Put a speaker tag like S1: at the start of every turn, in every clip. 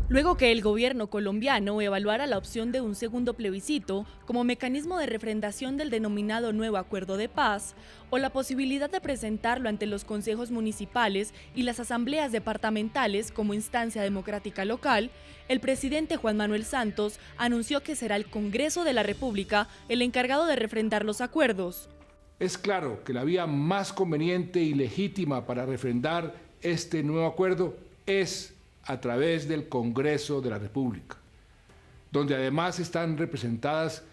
S1: Luego que el gobierno colombiano evaluara la opción de un segundo plebiscito como mecanismo de refrendación del denominado nuevo acuerdo de paz, o la posibilidad de presentarlo ante los consejos municipales y las asambleas departamentales como instancia democrática local, el presidente Juan Manuel Santos anunció que será el Congreso de la República el encargado de refrendar los acuerdos.
S2: Es claro que la vía más conveniente y legítima para refrendar este nuevo acuerdo es a través del Congreso de la República, donde además están representadas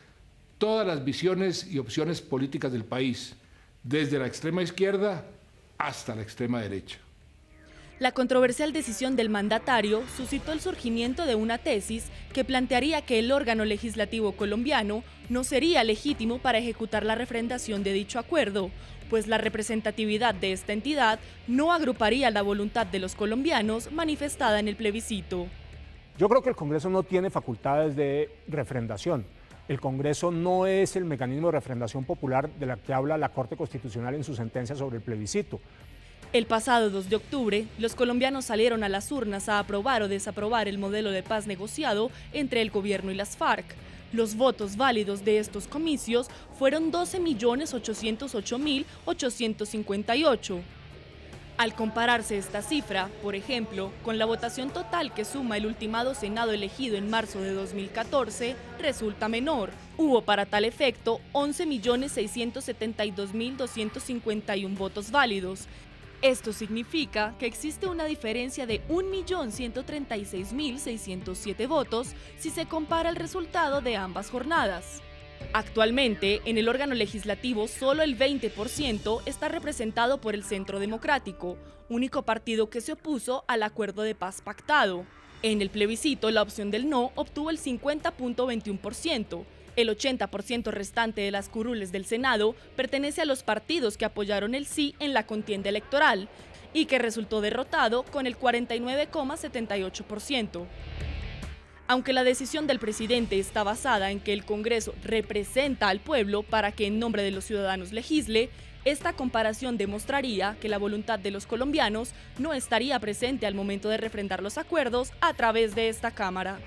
S2: todas las visiones y opciones políticas del país, desde la extrema izquierda hasta la extrema derecha.
S1: La controversial decisión del mandatario suscitó el surgimiento de una tesis que plantearía que el órgano legislativo colombiano no sería legítimo para ejecutar la refrendación de dicho acuerdo, pues la representatividad de esta entidad no agruparía la voluntad de los colombianos manifestada en el plebiscito.
S3: Yo creo que el Congreso no tiene facultades de refrendación. El Congreso no es el mecanismo de refrendación popular de la que habla la Corte Constitucional en su sentencia sobre el plebiscito.
S1: El pasado 2 de octubre, los colombianos salieron a las urnas a aprobar o desaprobar el modelo de paz negociado entre el gobierno y las FARC. Los votos válidos de estos comicios fueron 12.808.858. Al compararse esta cifra, por ejemplo, con la votación total que suma el ultimado Senado elegido en marzo de 2014, resulta menor. Hubo para tal efecto 11.672.251 votos válidos. Esto significa que existe una diferencia de 1.136.607 votos si se compara el resultado de ambas jornadas. Actualmente, en el órgano legislativo, solo el 20% está representado por el Centro Democrático, único partido que se opuso al acuerdo de paz pactado. En el plebiscito, la opción del no obtuvo el 50.21%. El 80% restante de las curules del Senado pertenece a los partidos que apoyaron el sí en la contienda electoral y que resultó derrotado con el 49,78%. Aunque la decisión del presidente está basada en que el Congreso representa al pueblo para que en nombre de los ciudadanos legisle, esta comparación demostraría que la voluntad de los colombianos no estaría presente al momento de refrendar los acuerdos a través de esta Cámara.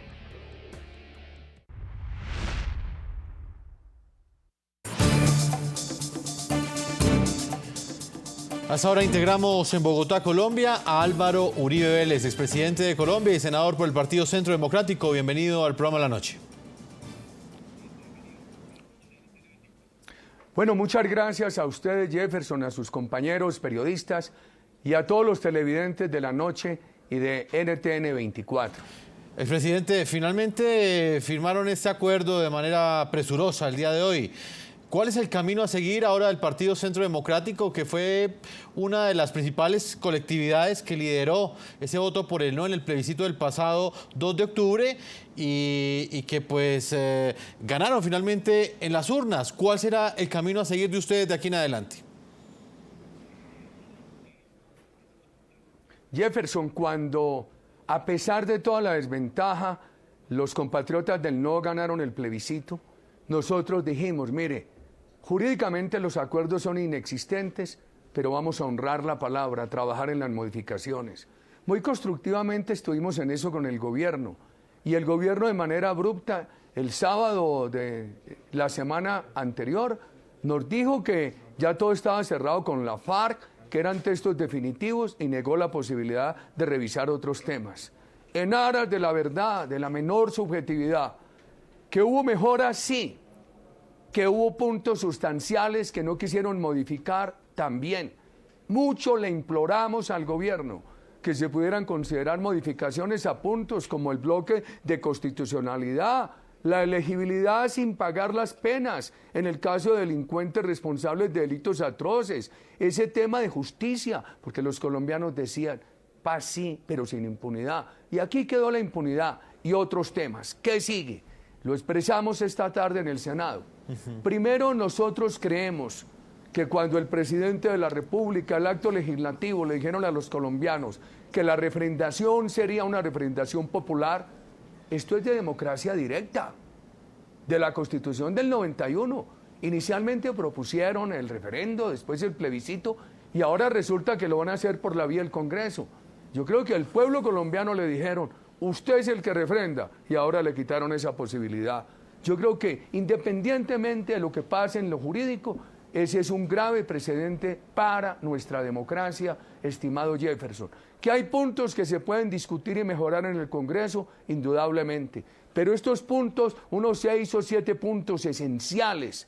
S4: Hasta ahora integramos en Bogotá, Colombia, a Álvaro Uribe Vélez, expresidente de Colombia y senador por el Partido Centro Democrático. Bienvenido al programa de la noche.
S5: Bueno, muchas gracias a ustedes, Jefferson, a sus compañeros periodistas y a todos los televidentes de la noche y de NTN 24.
S4: Expresidente, finalmente firmaron este acuerdo de manera presurosa el día de hoy. ¿Cuál es el camino a seguir ahora del Partido Centro Democrático, que fue una de las principales colectividades que lideró ese voto por el no en el plebiscito del pasado 2 de octubre y que pues ganaron finalmente en las urnas? ¿Cuál será el camino a seguir de ustedes de aquí en adelante?
S5: Jefferson, cuando a pesar de toda la desventaja, los compatriotas del no ganaron el plebiscito, nosotros dijimos, mire, jurídicamente los acuerdos son inexistentes, pero vamos a honrar la palabra, a trabajar en las modificaciones. Muy constructivamente estuvimos en eso con el gobierno, y el gobierno de manera abrupta, el sábado de la semana anterior, nos dijo que ya todo estaba cerrado con la FARC, que eran textos definitivos, y negó la posibilidad de revisar otros temas. En aras de la verdad, de la menor subjetividad, que hubo mejoras, sí, que hubo puntos sustanciales que no quisieron modificar también. Mucho le imploramos al gobierno que se pudieran considerar modificaciones a puntos como el bloque de constitucionalidad, la elegibilidad sin pagar las penas en el caso de delincuentes responsables de delitos atroces, ese tema de justicia, porque los colombianos decían, paz sí, pero sin impunidad. Y aquí quedó la impunidad y otros temas. ¿Qué sigue? Lo expresamos esta tarde en el Senado. Primero, nosotros creemos que cuando el presidente de la República, el acto legislativo, le dijeron a los colombianos que la refrendación sería una refrendación popular, esto es de democracia directa, de la Constitución del 91. Inicialmente propusieron el referendo, después el plebiscito, y ahora resulta que lo van a hacer por la vía del Congreso. Yo creo que al pueblo colombiano le dijeron, usted es el que refrenda, y ahora le quitaron esa posibilidad. Yo creo que independientemente de lo que pase en lo jurídico, ese es un grave precedente para nuestra democracia, estimado Jefferson. Que hay puntos que se pueden discutir y mejorar en el Congreso, indudablemente, pero estos puntos, unos 6 o 7 puntos esenciales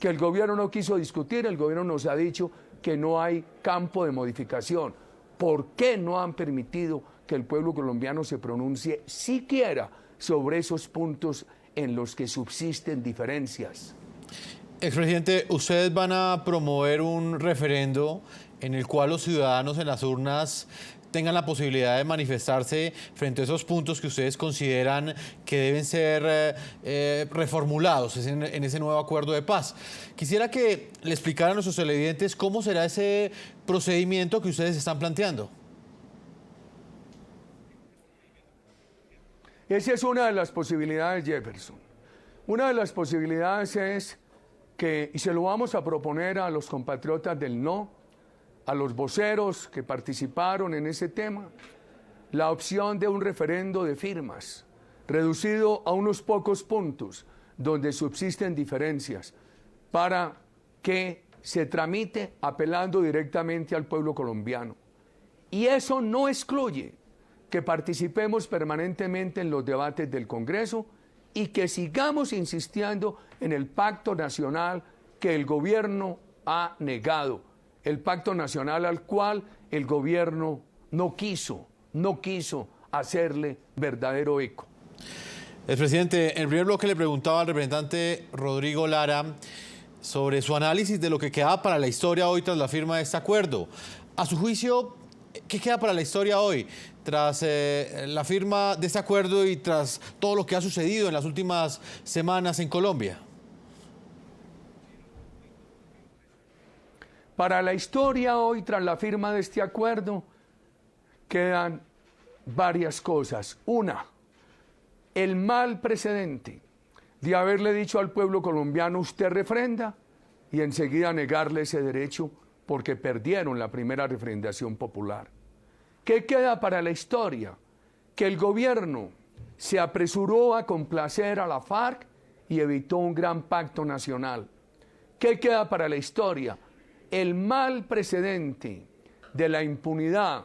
S5: que el gobierno no quiso discutir, el gobierno nos ha dicho que no hay campo de modificación. ¿Por qué no han permitido que el pueblo colombiano se pronuncie siquiera sobre esos puntos en los que subsisten diferencias?
S4: Expresidente, ustedes van a promover un referendo en el cual los ciudadanos en las urnas tengan la posibilidad de manifestarse frente a esos puntos que ustedes consideran que deben ser reformulados en ese nuevo acuerdo de paz. Quisiera que le explicaran a nuestros televidentes cómo será ese procedimiento que ustedes están planteando.
S5: Esa es una de las posibilidades, Jefferson. Una de las posibilidades es que, y se lo vamos a proponer a los compatriotas del no, a los voceros que participaron en ese tema, la opción de un referendo de firmas, reducido a unos pocos puntos donde subsisten diferencias, para que se tramite apelando directamente al pueblo colombiano. Y eso no excluye que participemos permanentemente en los debates del Congreso y que sigamos insistiendo en el pacto nacional que el gobierno ha negado, el pacto nacional al cual el gobierno no quiso hacerle verdadero eco.
S4: Expresidente, en el primer bloque le preguntaba al representante Rodrigo Lara sobre su análisis de lo que queda para la historia hoy tras la firma de este acuerdo. A su juicio, ¿qué queda para la historia hoy tras la firma de este acuerdo y tras todo lo que ha sucedido en las últimas semanas en Colombia?
S5: Para la historia hoy, tras la firma de este acuerdo, quedan varias cosas. Una, el mal precedente de haberle dicho al pueblo colombiano, usted refrenda, y enseguida negarle ese derecho porque perdieron la primera refrendación popular. ¿Qué queda para la historia? Que el gobierno se apresuró a complacer a la FARC y evitó un gran pacto nacional. ¿Qué queda para la historia? El mal precedente de la impunidad,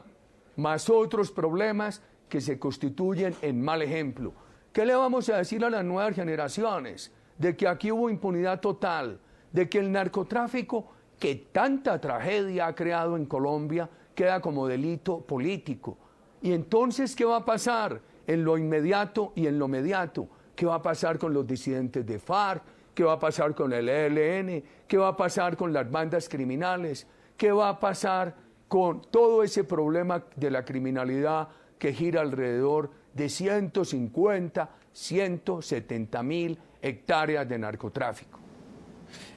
S5: más otros problemas que se constituyen en mal ejemplo. ¿Qué le vamos a decir a las nuevas generaciones? De que aquí hubo impunidad total, de que el narcotráfico, que tanta tragedia ha creado en Colombia, queda como delito político. Y entonces, ¿qué va a pasar en lo inmediato y en lo mediato? ¿Qué va a pasar con los disidentes de FARC? ¿Qué va a pasar con el ELN? ¿Qué va a pasar con las bandas criminales? ¿Qué va a pasar con todo ese problema de la criminalidad que gira alrededor de 150, 170 mil hectáreas de narcotráfico?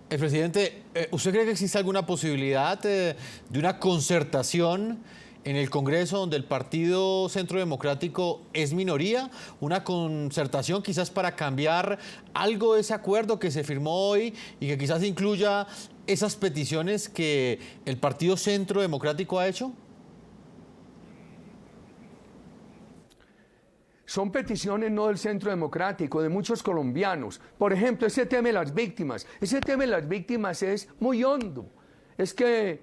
S4: Presidente, ¿usted cree que existe alguna posibilidad de una concertación en el Congreso donde el Partido Centro Democrático es minoría? Una concertación quizás para cambiar algo de ese acuerdo que se firmó hoy y que quizás incluya esas peticiones que el Partido Centro Democrático ha hecho.
S5: Son peticiones no del Centro Democrático, de muchos colombianos. Por ejemplo, ese tema de las víctimas. Ese tema de las víctimas es muy hondo. Es que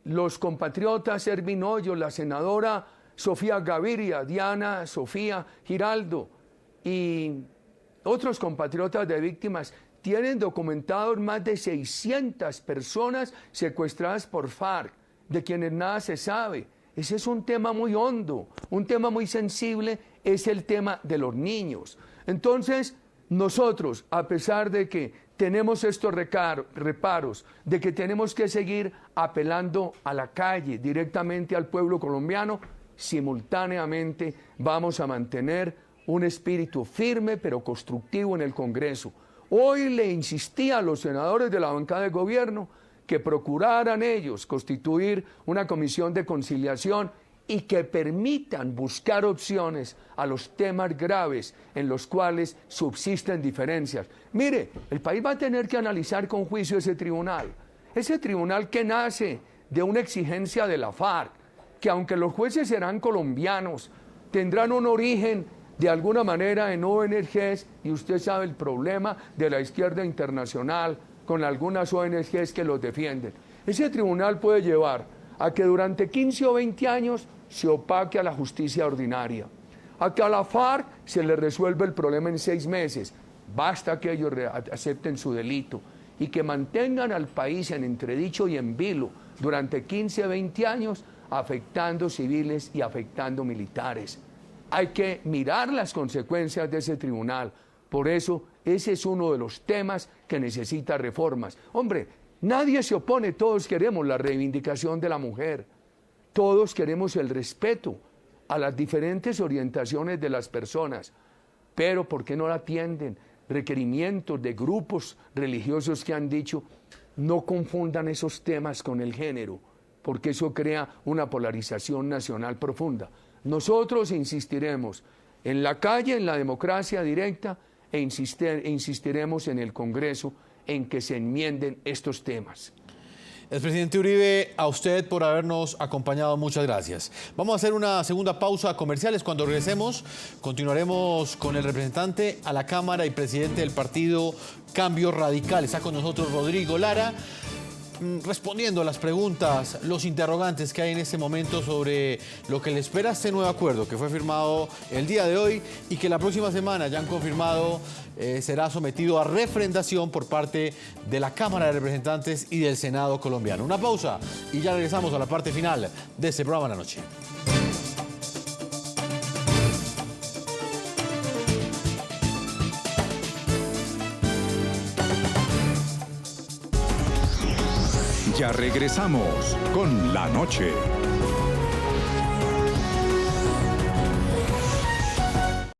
S5: los compatriotas Ervin Hoyos, la senadora Sofía Gaviria, Diana Sofía Giraldo y otros compatriotas de víctimas tienen documentados más de 600 personas secuestradas por FARC, de quienes nada se sabe. Ese es un tema muy hondo, un tema muy sensible, es el tema de los niños. Entonces, nosotros, a pesar de que tenemos estos reparos, de que tenemos que seguir apelando a la calle, directamente al pueblo colombiano, simultáneamente vamos a mantener un espíritu firme pero constructivo en el Congreso. Hoy le insistí a los senadores de la bancada de gobierno que procuraran ellos constituir una comisión de conciliación y que permitan buscar opciones a los temas graves en los cuales subsisten diferencias. Mire, el país va a tener que analizar con juicio ese tribunal que nace de una exigencia de la FARC, que aunque los jueces serán colombianos, tendrán un origen de alguna manera en ONGs, y usted sabe el problema de la izquierda internacional con algunas ONGs que los defienden. Ese tribunal puede llevar a que durante 15 o 20 años se opaque a la justicia ordinaria, a que a la FARC se le resuelva el problema en 6 meses. Basta que ellos acepten su delito y que mantengan al país en entredicho y en vilo durante 15 o 20 años, afectando civiles y afectando militares. Hay que mirar las consecuencias de ese tribunal. Por eso, ese es uno de los temas que necesita reformas. Hombre, nadie se opone, todos queremos la reivindicación de la mujer. Todos queremos el respeto a las diferentes orientaciones de las personas. Pero, ¿por qué no la atienden? Requerimientos de grupos religiosos que han dicho, no confundan esos temas con el género, porque eso crea una polarización nacional profunda. Nosotros insistiremos en la calle, en la democracia directa, e insistiremos en el Congreso en que se enmienden estos temas.
S4: Expresidente Uribe, a usted por habernos acompañado, muchas gracias. Vamos a hacer una segunda pausa comerciales. Cuando regresemos, continuaremos con el representante a la Cámara y presidente del partido Cambio Radical. Está con nosotros Rodrigo Lara, respondiendo a las preguntas, los interrogantes que hay en este momento sobre lo que le espera este nuevo acuerdo que fue firmado el día de hoy y que la próxima semana ya han confirmado será sometido a refrendación por parte de la Cámara de Representantes y del Senado colombiano. Una pausa y ya regresamos a la parte final de este programa de la noche.
S6: Ya regresamos con La Noche.